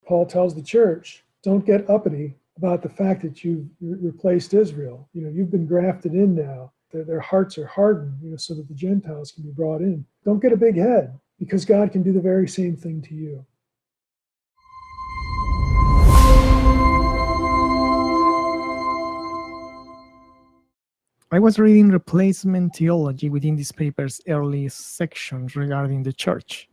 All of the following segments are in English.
Paul tells the church, don't get uppity about the fact that you've replaced Israel. You've been grafted in now. Their hearts are hardened, so that the Gentiles can be brought in. Don't get a big head, because God can do the very same thing to you. I was reading replacement theology within this paper's early sections regarding the church.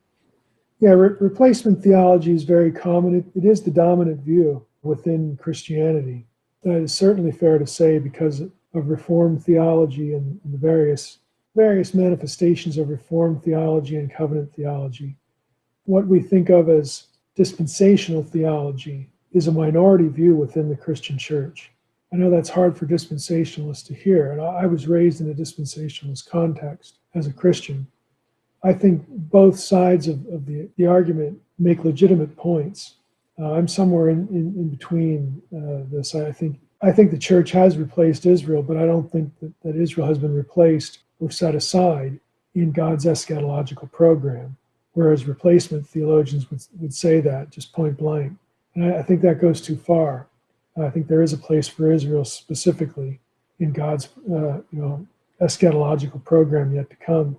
Yeah, replacement theology is very common. It is the dominant view within Christianity. That is certainly fair to say because of Reformed theology and the various manifestations of Reformed theology and covenant theology. What we think of as dispensational theology is a minority view within the Christian church. I know that's hard for dispensationalists to hear, and I was raised in a dispensationalist context as a Christian. I think both sides of the argument make legitimate points. I'm somewhere in between this. I think the church has replaced Israel, but I don't think that Israel has been replaced or set aside in God's eschatological program, whereas replacement theologians would say that just point blank. And I think that goes too far. I think there is a place for Israel specifically in God's eschatological program yet to come.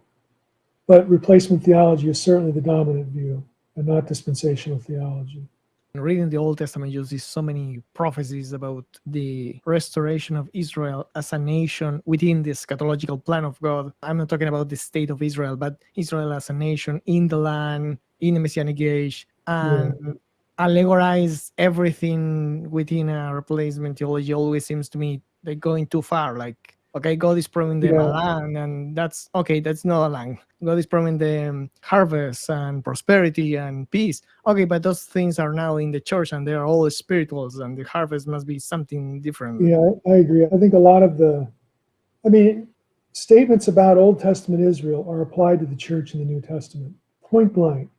But replacement theology is certainly the dominant view and not dispensational theology. Reading the Old Testament, you see so many prophecies about the restoration of Israel as a nation within the eschatological plan of God. I'm not talking about the state of Israel, but Israel as a nation in the land, in the Messianic age, and allegorize everything within a replacement theology always seems to me like going too far. Like, okay, God is promising them a land, and that's not a land. God is promising them harvest and prosperity and peace. Okay, but those things are now in the church, and they are all spirituals, and the harvest must be something different. Yeah, I agree. I think a lot of statements about Old Testament Israel are applied to the church in the New Testament. Point blank.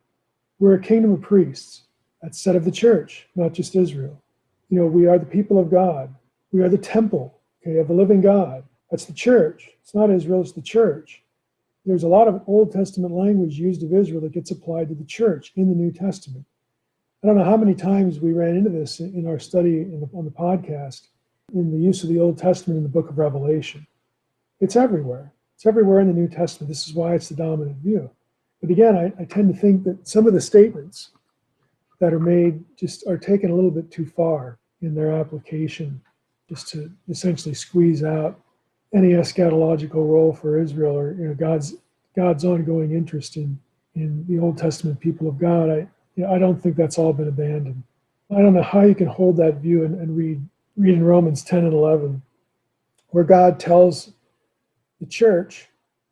We're a kingdom of priests. That's said of the church, not just Israel. We are the people of God. We are the temple, of the living God. That's the church. It's not Israel, it's the church. There's a lot of Old Testament language used of Israel that gets applied to the church in the New Testament. I don't know how many times we ran into this in our study on the podcast, in the use of the Old Testament in the book of Revelation. It's everywhere. It's everywhere in the New Testament. This is why it's the dominant view. But again, I tend to think that some of the statements that are made just are taken a little bit too far in their application, just to essentially squeeze out any eschatological role for Israel or God's ongoing interest in the Old Testament people of God. I don't think that's all been abandoned. I don't know how you can hold that view and read in Romans 10 and 11, where God tells the church,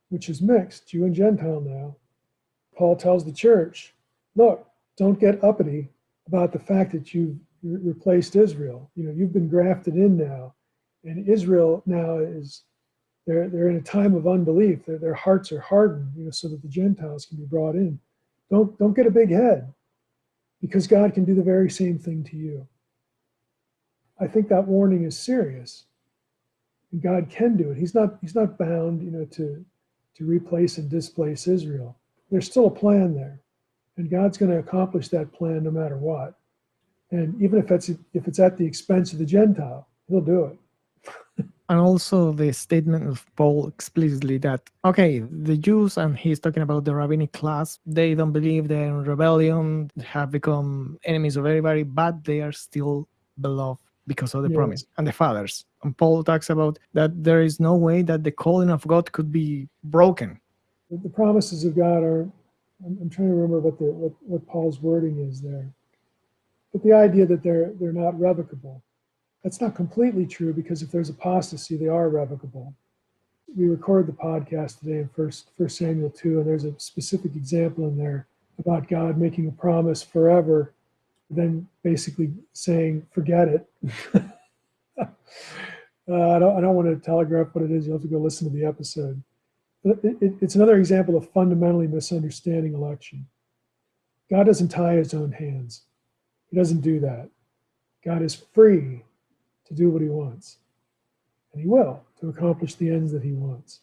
which is mixed, Jew and Gentile now, Paul tells the church, look, don't get uppity about the fact that you've replaced Israel. You've been grafted in now, and Israel now they're in a time of unbelief. Their hearts are hardened, so that the Gentiles can be brought in. Don't get a big head, because God can do the very same thing to you. I think that warning is serious, and God can do it. He's not bound, to replace and displace Israel. There's still a plan there, and God's going to accomplish that plan no matter what. And even if it's at the expense of the Gentile, He'll do it. And also the statement of Paul explicitly that, okay, the Jews, and he's talking about the rabbinic class, they don't believe they're in rebellion, have become enemies of everybody, but they are still beloved because of the promise, and the fathers. And Paul talks about that there is no way that the calling of God could be broken. The promises of God are, I'm trying to remember what Paul's wording is there. But the idea that they're not revocable, that's not completely true, because if there's apostasy, they are revocable. We recorded the podcast today in 1 Samuel 2, and there's a specific example in there about God making a promise forever, then basically saying, forget it. I don't want to telegraph what it is. You'll have to go listen to the episode. It's another example of fundamentally misunderstanding election. God doesn't tie His own hands. He doesn't do that. God is free to do what He wants. And He will, to accomplish the ends that He wants.